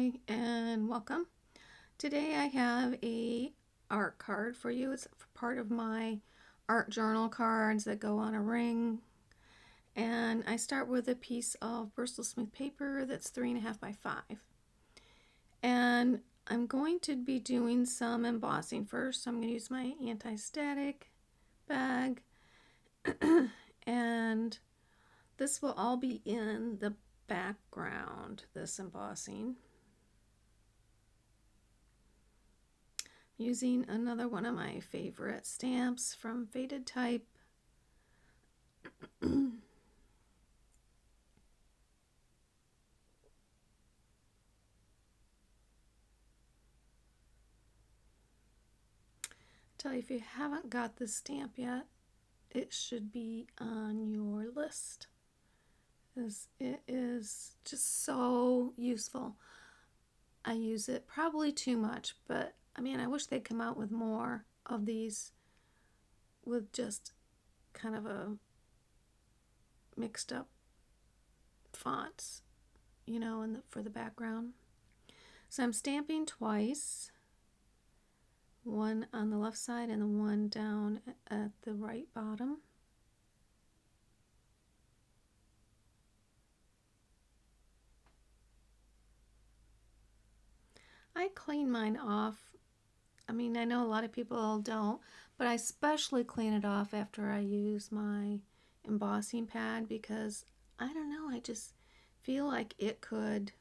Hi and welcome. Today I have a art card for you. It's part of my art journal cards that go on a ring. And I start with a piece of Bristol smooth paper that's 3.5 by 5. And I'm going to be doing some embossing first. So I'm going to use my anti-static bag. And this will all be in the background, this embossing. Using another one of my favorite stamps from Faded Type. Tell you, if you haven't got this stamp yet, it should be on your list. It is just so useful. I use it probably too much, but I mean, I wish they'd come out with more of these with just kind of a mixed up fonts, you know, for the background. So I'm stamping twice, one on the left side and the one down at the right bottom. I clean mine off. I mean, I know a lot of people don't, but I especially clean it off after I use my embossing pad because, I don't know, I just feel like it could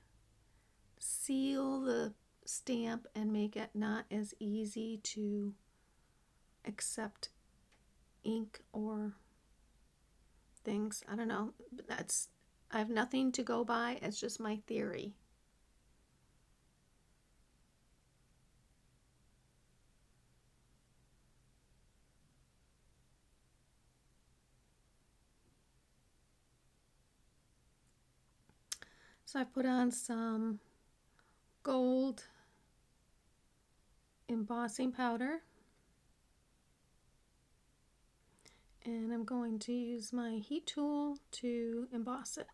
seal the stamp and make it not as easy to accept ink or things. I don't know. I have nothing to go by. It's just my theory. So I put on some gold embossing powder, and I'm going to use my heat tool to emboss it.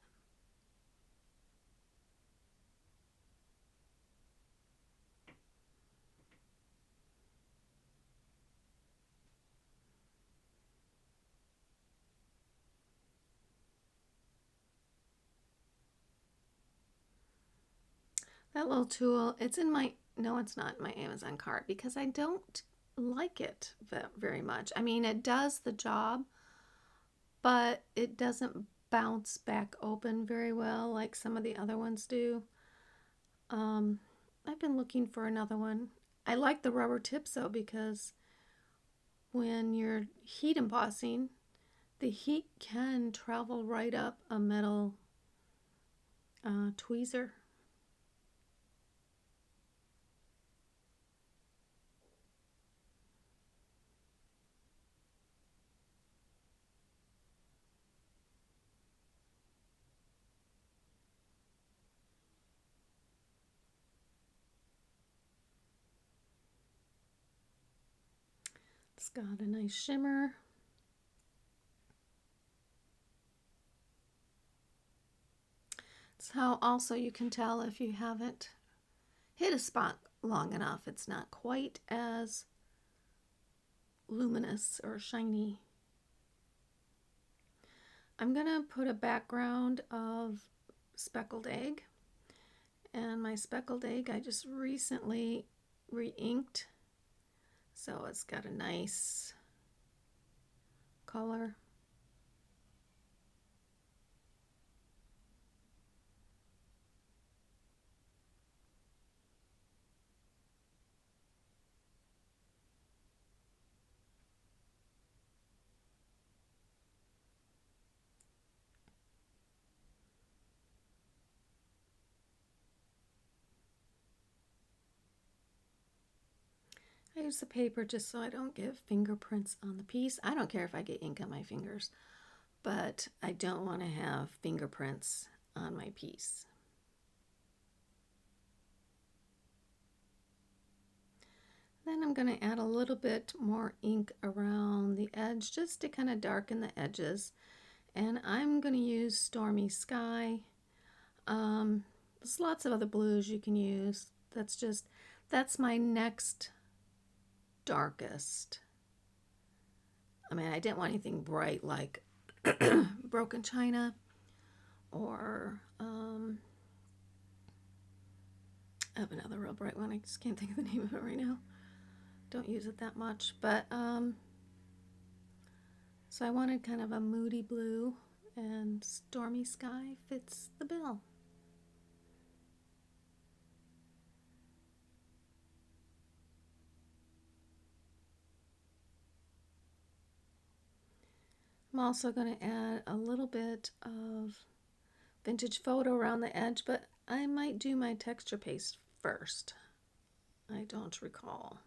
That little tool, it's in my, no, it's not in my Amazon cart because I don't like it very much. I mean, it does the job, but it doesn't bounce back open very well like some of the other ones do. I've been looking for another one. I like the rubber tips though because when you're heat embossing, the heat can travel right up a metal tweezer. It's got a nice shimmer. It's how also you can tell if you haven't hit a spot long enough. It's not quite as luminous or shiny. I'm going to put a background of speckled egg. And my speckled egg I just recently re-inked. So it's got a nice color. I use the paper just so I don't get fingerprints on the piece. I don't care if I get ink on my fingers, but I don't want to have fingerprints on my piece. Then I'm going to add a little bit more ink around the edge just to kind of darken the edges. And I'm going to use Stormy Sky. There's lots of other blues you can use. That's my next darkest. I mean, I didn't want anything bright like Broken China or I have another real bright one. I just can't think of the name of it right now. Don't use it that much. But so I wanted kind of a moody blue, and Stormy Sky fits the bill. I'm also going to add a little bit of vintage photo around the edge, but I might do my texture paste first. I don't recall.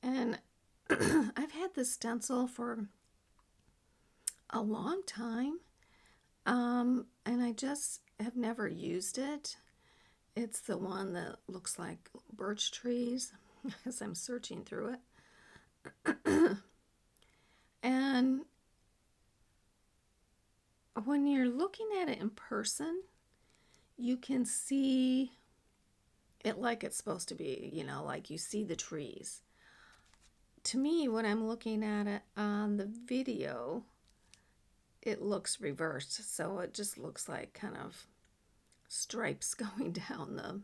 And I've had this stencil for a long time, and I just have never used it. It's the one that looks like birch trees as I'm searching through it. And when you're looking at it in person, you can see it like it's supposed to be, you know, like you see the trees. To me, when I'm looking at it on the video, it looks reversed. So it just looks like kind of stripes going down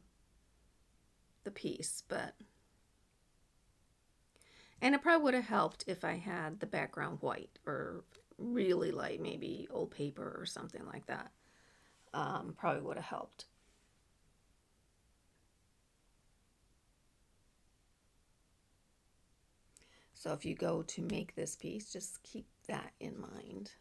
the piece. And it probably would have helped if I had the background white or really light, maybe old paper or something like that. Probably would have helped. So if you go to make this piece, just keep that in mind.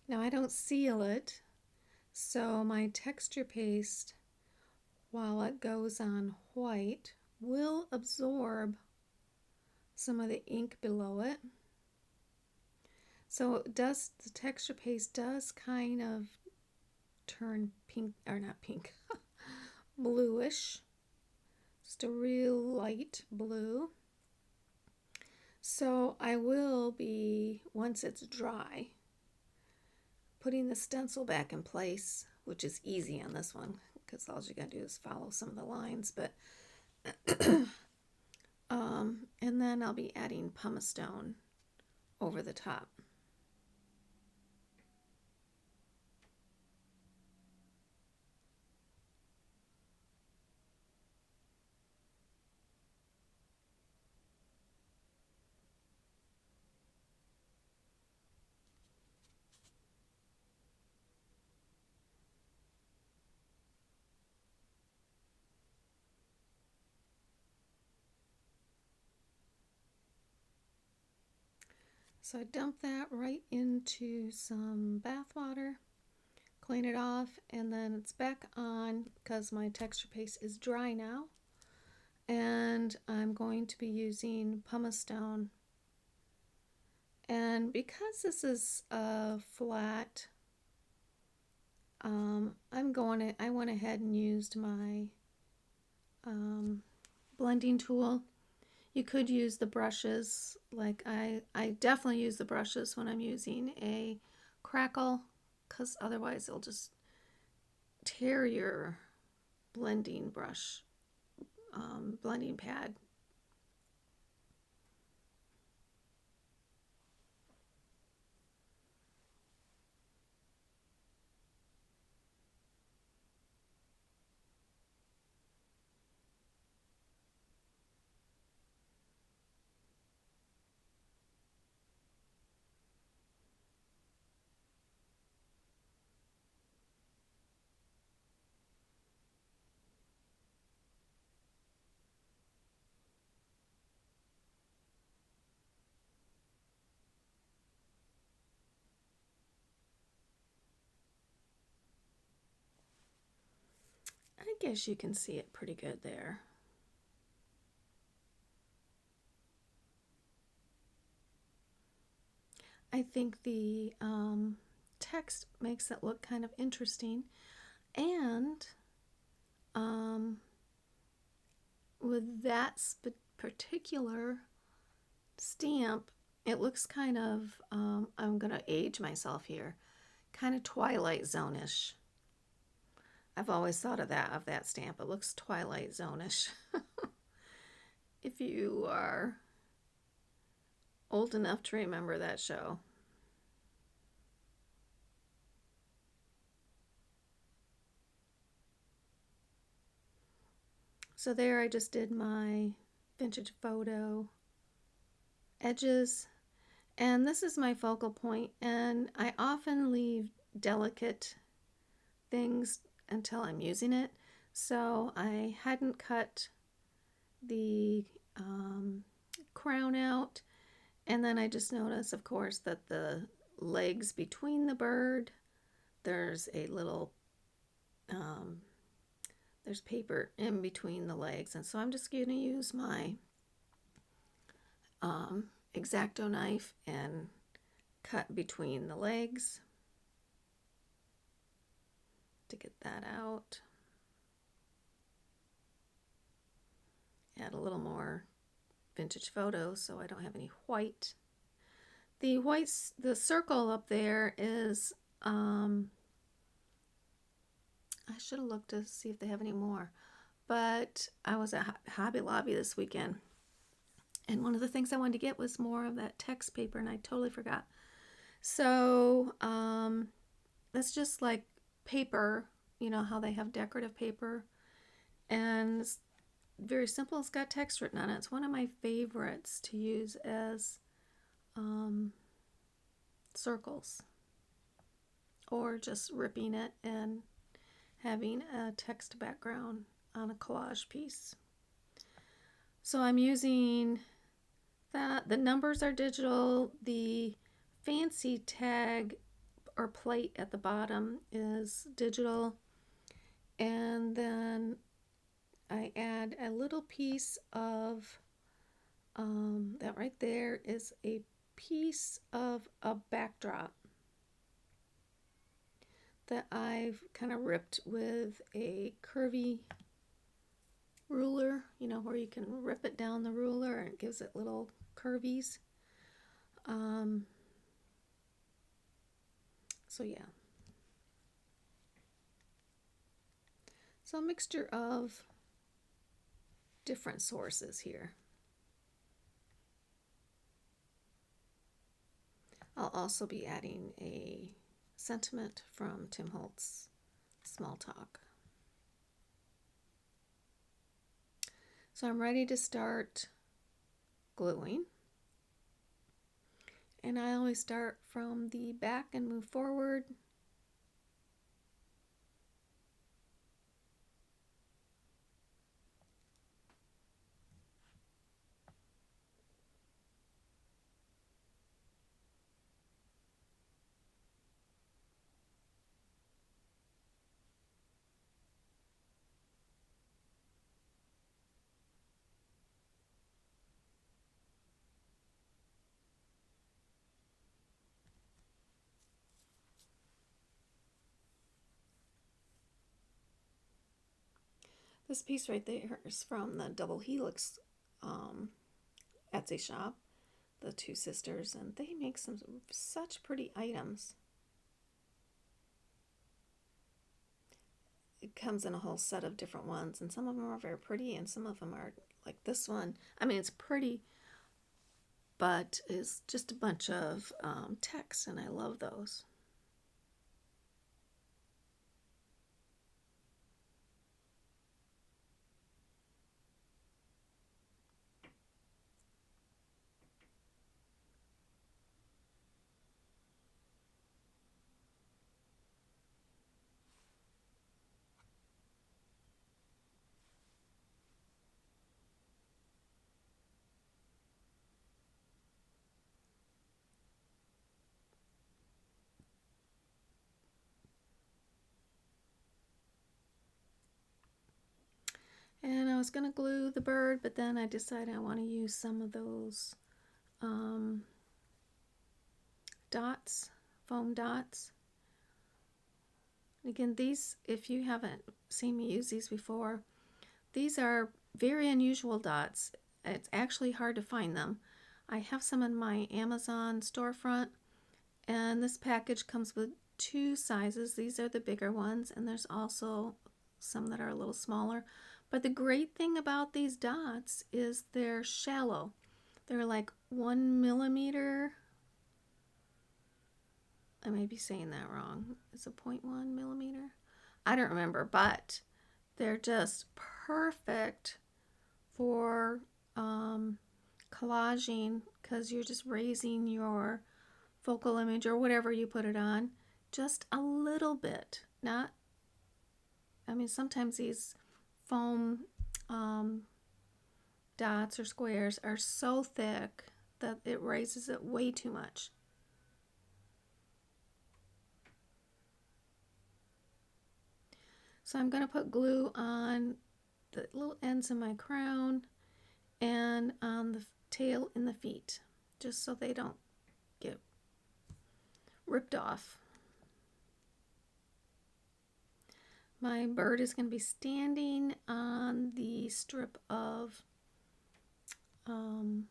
Now I don't seal it, so my texture paste, while it goes on white, will absorb some of the ink below it. So the texture paste does kind of turn pink, or not pink, bluish, just a real light blue. So I will be, once it's dry, putting the stencil back in place, which is easy on this one because all you gotta do is follow some of the lines. But and then I'll be adding pumice stone over the top. So I dump that right into some bath water, clean it off, and then it's back on because my texture paste is dry now. And I'm going to be using pumice stone. And because this is a flat, I went ahead and used my blending tool. You could use the brushes, like I definitely use the brushes when I'm using a crackle, because otherwise it'll just tear your blending brush, blending pad. guess you can see it pretty good there. I think the text makes it look kind of interesting, and with that particular stamp, it looks kind of, I'm going to age myself here, kind of Twilight Zone-ish. I've always thought of that stamp. It looks Twilight Zone-ish. If you are old enough to remember that show. So there I just did my vintage photo edges, and this is my focal point, and I often leave delicate things until I'm using it. So I hadn't cut the crown out, and then I just noticed, of course, that the legs between the bird, there's a little there's paper in between the legs, and so I'm just going to use my X-Acto knife and cut between the legs to get that out. Add a little more vintage photo so I don't have any white. The circle up there is, I should have looked to see if they have any more, but I was at Hobby Lobby this weekend, and one of the things I wanted to get was more of that text paper, and I totally forgot. So that's just like paper, you know how they have decorative paper, and it's very simple. It's got text written on it. It's one of my favorites to use as circles, or just ripping it and having a text background on a collage piece. So I'm using that. The numbers are digital. The fancy tag or plate at the bottom is digital. And then I add a little piece of, that right there is a piece of a backdrop that I've kind of ripped with a curvy ruler, you know, where you can rip it down the ruler and it gives it little curvies. So yeah. So a mixture of different sources here. I'll also be adding a sentiment from Tim Holtz, Small Talk. So I'm ready to start gluing. And I always start from the back and move forward. This piece right there is from the Double Helix Etsy shop, the two sisters, and they make such pretty items. It comes in a whole set of different ones, and some of them are very pretty, and some of them are like this one. I mean, it's pretty, but it's just a bunch of text, and I love those. was going to glue the bird, but then I decided I want to use some of those dots, foam dots. Again, these, if you haven't seen me use these before, these are very unusual dots. It's actually hard to find them. I have some in my Amazon storefront, and this package comes with 2 sizes. These are the bigger ones, and there's also some that are a little smaller. But the great thing about these dots is they're shallow. They're like 1 millimeter. I may be saying that wrong. It's a 0.1 millimeter. I don't remember, but they're just perfect for collaging, because you're just raising your focal image or whatever you put it on just a little bit. Not, I mean, sometimes these foam dots or squares are so thick that it raises it way too much. So I'm going to put glue on the little ends of my crown and on the tail and the feet, just so they don't get ripped off. My bird is going to be standing on the strip of oh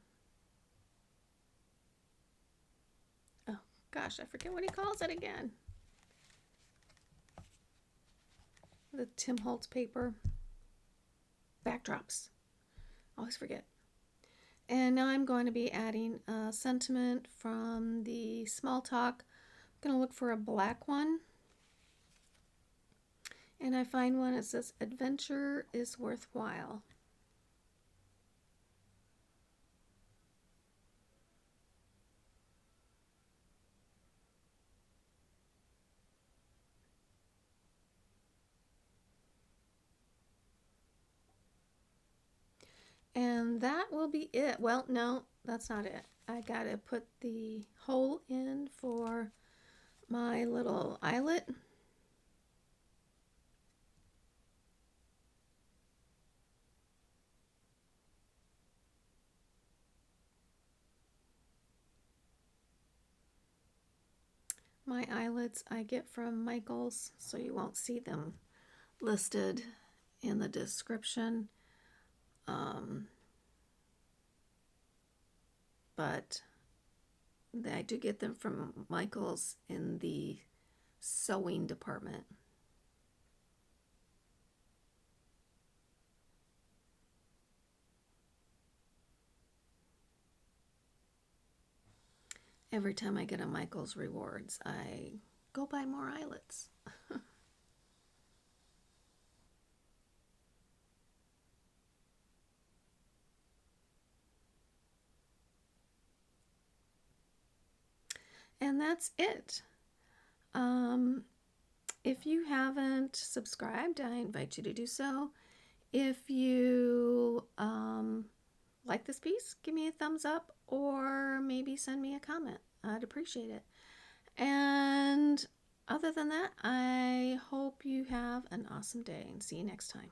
gosh, I forget what he calls it again. The Tim Holtz paper. Backdrops. Always forget. And now I'm going to be adding a sentiment from the Small Talk. I'm going to look for a black one. And I find one that says, "Adventure is worthwhile." And that will be it. Well, no, that's not it. I gotta put the hole in for my little eyelet. My eyelets I get from Michael's, so you won't see them listed in the description. But I do get them from Michael's in the sewing department. Every time I get a Michael's Rewards, I go buy more eyelets. And that's it. If you haven't subscribed, I invite you to do so. If you like this piece, give me a thumbs up or maybe send me a comment. I'd appreciate it. And other than that, I hope you have an awesome day and see you next time.